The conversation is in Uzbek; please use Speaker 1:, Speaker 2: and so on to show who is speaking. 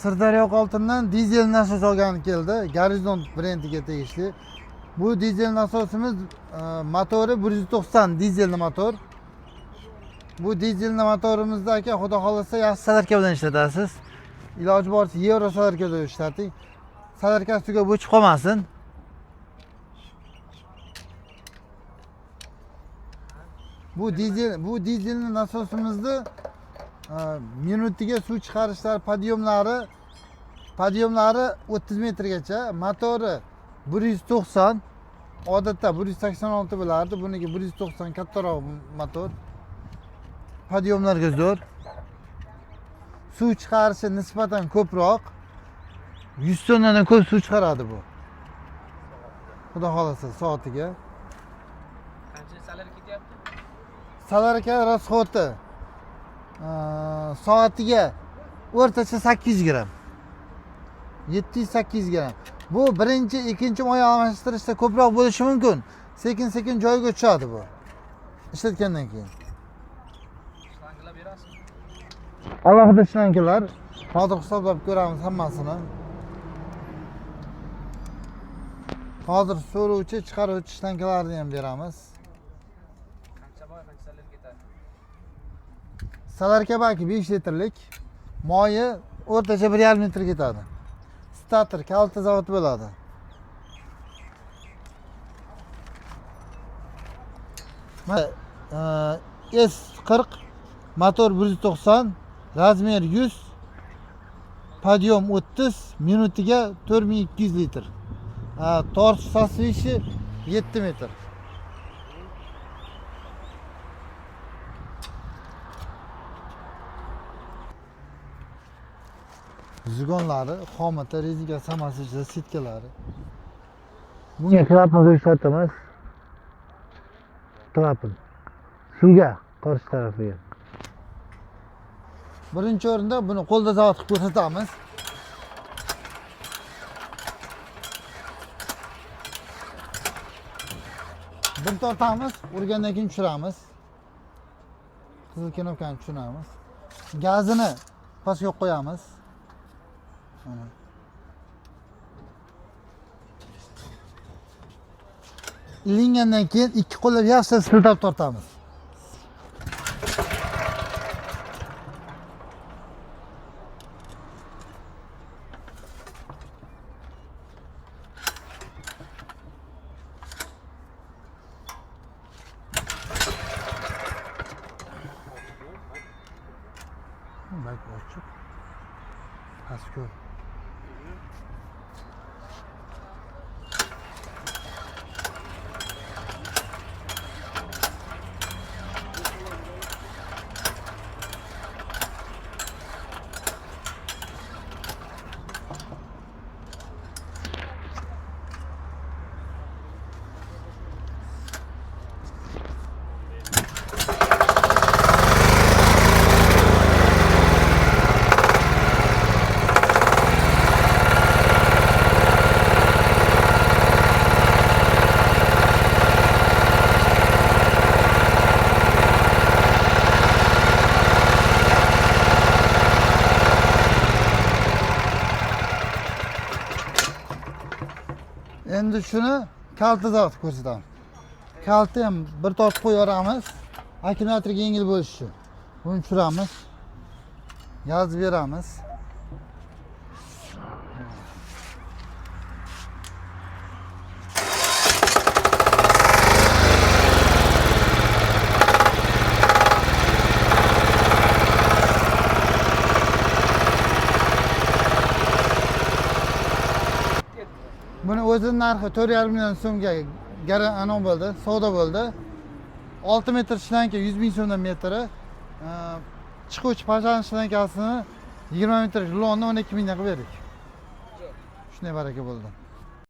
Speaker 1: Sirdaryo Oltindan dizel nasos olgani keldi. Gorizont brendiga tegishli. Bu dizel nasosimiz motori 190 dizelli motor. Bu dizelli motorimizda aka xudo xolasa yaxshi sadarka bilan ishlatasiz. Iloji boricha yevro sadarkada ishlating. Sadarkasi tugab o'chib qolmasin. Bu dizelli nasosimizni minutiga suv chiqarishlar podyomlari 30 metrgacha, motori 190, odatda 186 bo'lardi, buniki 190 kattaroq motor. Podyomlarga zo'r. Suv chiqarishi nisbatan ko'proq. 100 tonnadan ko'p suv chiqaradi bu. Xudo xolasa soatiga.
Speaker 2: Qancha salar ketyapti?
Speaker 1: Salarka rasxoti soatiga o'rtacha 800 gram. 700-800 gram. Bu birinchi, ikkinchi moy almashtirishda ko'proq bo'lishi mumkin. Sekin-sekin joyiga tushadi bu. Ishlatgandan keyin.
Speaker 2: Shlangalar berasiz?
Speaker 1: Alohida shlangalar. Hozir hisoblab ko'ramiz hammasini. Hozir so'ruvchi, chiqaruvchi shlangalarni ham beramiz.
Speaker 2: Qancha moy, qancha salar ketadi?
Speaker 1: Salarka baki 5 litrlik, moyi o'rtacha 1,5 litr ketadi. Stator kalta zavod bo'ladi. Mana S40 motor 190, razmer 100, podyom 30, minutiga 4200 litr. Torsh sasvishi 7 metr. Zigonlari, xomata, rezika samasi ichida sitkalari. Bunga klapan qo'yishimiz. Klapan. Suvga qarshi tarafiga. Birinchi o'rinda buni qo'lda zavod qilib ko'rsatamiz. Bir tortamiz, urgandan keyin tushiramiz. Qizil kenovkani tushiramiz. Gazini pastga qo'yamiz. Ilingandan keyin ikki qo'llab yaxshi siltab tortamiz. Bak ochiq. Pastga. Endi shuni kalta zavod ko'rsataman. Kalta ham bir tortib qo'yamiz. Akkumulyatorga yengil bo'lishi uchun. Buni tushiramiz. Yozib beramiz. Buni o'zining narxi 4,5 million so'mga garanti bo'ldi, savdo bo'ldi. 6 metr shlanka 100 ming so'mdan metri. Chiquvchi pashan shlankasini 20 metr rulonni 12 mingdan qilib berdik. Shunday baraka bo'ldi.